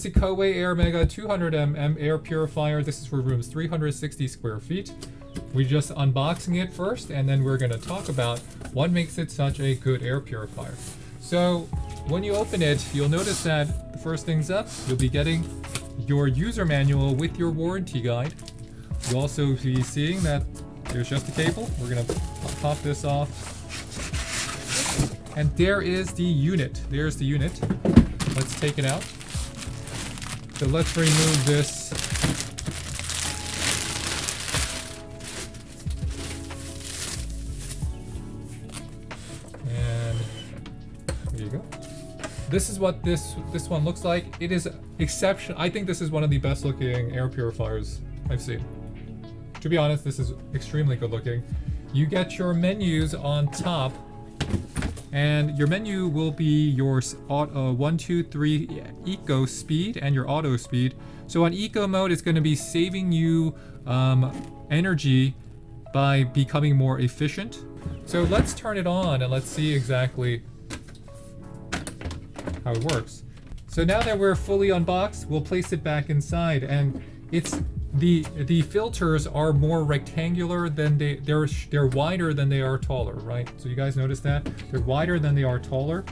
This is the Coway Airmega 200 mm air purifier. This is for rooms 360 square feet. We're just unboxing it first, and then we're going to talk about what makes it such a good air purifier. So when you open it, you'll notice that the first things up, you'll be getting your user manual with your warranty guide. You'll also be seeing that there's just a cable. We're going to pop this off. And there is the unit. There's the unit. Let's take it out. So let's remove this. And there you go. This is what this one looks like. It is exceptional. I think this is one of the best looking air purifiers I've seen. To be honest, this is extremely good looking. You get your menus on top, and your menu will be your 1, 2, 3 eco speed and your auto speed. So on eco mode, it's going to be saving you energy by becoming more efficient. So let's turn it on and let's see exactly how it works. So now that we're fully unboxed, we'll place it back inside, and it's the filters are more rectangular than they're wider than they are taller, right? So you guys notice that? They're wider than they are taller.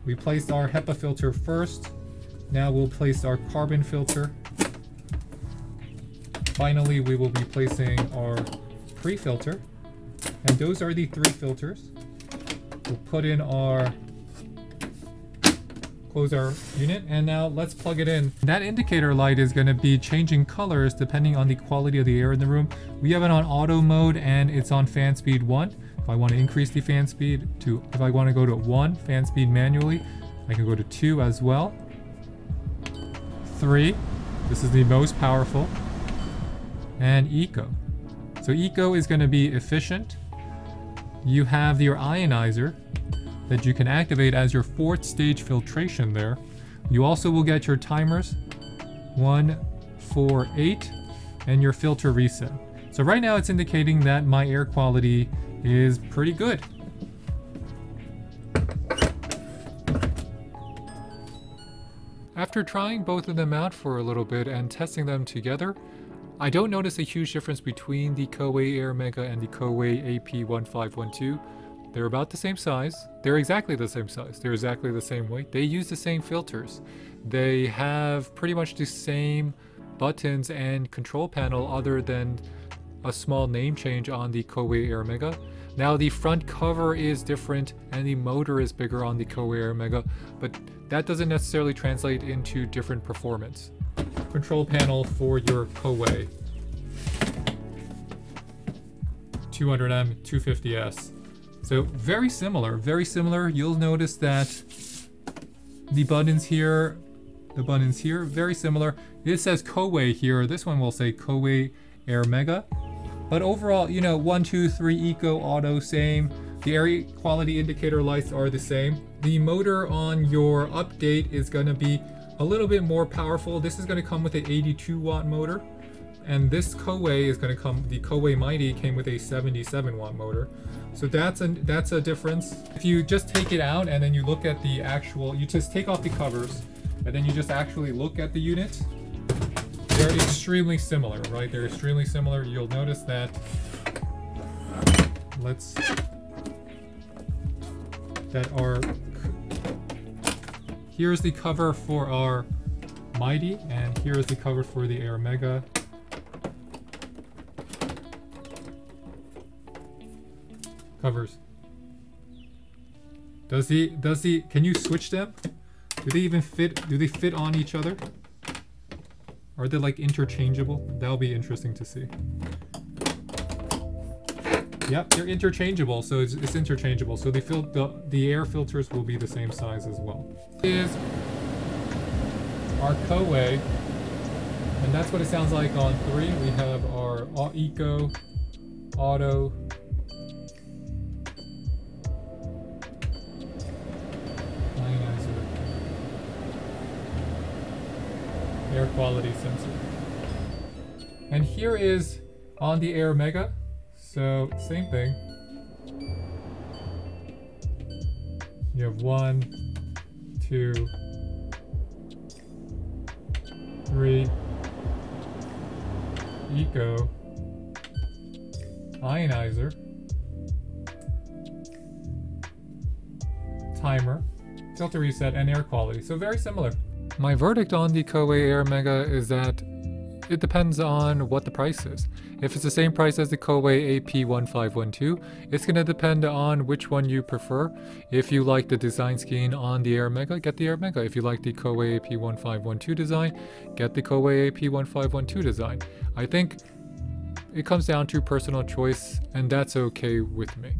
We placed our HEPA filter first. Now we'll place our carbon filter. Finally, we will be placing our pre-filter. And those are the 3 filters. We'll put in our close our unit, and now let's plug it in. That indicator light is going to be changing colors depending on the quality of the air in the room. We have it on auto mode and it's on fan speed 1. If I want to increase the fan speed to, if I want to go to 1 fan speed manually, I can go to 2 as well. 3, this is the most powerful, and eco. So eco is going to be efficient. You have your ionizer that you can activate as your 4th stage filtration there. You also will get your timers, 1, 4, 8, and your filter reset. So right now it's indicating that my air quality is pretty good. After trying both of them out for a little bit and testing them together, I don't notice a huge difference between the Coway Airmega and the Coway AP-1512. They're about the same size. They're exactly the same size. They're exactly the same weight. They use the same filters. They have pretty much the same buttons and control panel other than a small name change on the Coway Airmega. Now the front cover is different and the motor is bigger on the Coway Airmega, but that doesn't necessarily translate into different performance. Control panel for your Coway 200M 250S. So very similar, very similar. You'll notice that the buttons here, very similar. It says Coway here. This one will say Coway Airmega. But overall, you know, 1, 2, 3 eco, auto, same. The air quality indicator lights are the same. The motor on your update is going to be a little bit more powerful. This is going to come with an 82 watt motor. And this Coway is going to come, the Coway Mighty came with a 77 watt motor. So that's a difference. If you just take it out and then you look at the actual, you just take off the covers and then you just actually look at the unit, they're extremely similar, right? They're extremely similar. You'll notice that, here's the cover for our Mighty and here's the cover for the Airmega. Covers. Can you switch them? Do they even fit? Do they fit on each other? Are they like interchangeable? That'll be interesting to see. Yep, they're interchangeable, so it's interchangeable. So the air filters will be the same size as well. This is our Coway, and that's what it sounds like on 3. We have our eco, auto, air quality sensor. And here is on the Airmega, so same thing. You have 1, 2, 3, Eco, Ionizer, Timer, Filter Reset, and Air Quality. So very similar. My verdict on the Coway Airmega is that it depends on what the price is. If it's the same price as the Coway AP-1512, it's going to depend on which one you prefer. If you like the design scheme on the Airmega, get the Airmega. If you like the Coway AP-1512 design, get the Coway AP-1512 design. I think it comes down to personal choice, and that's okay with me.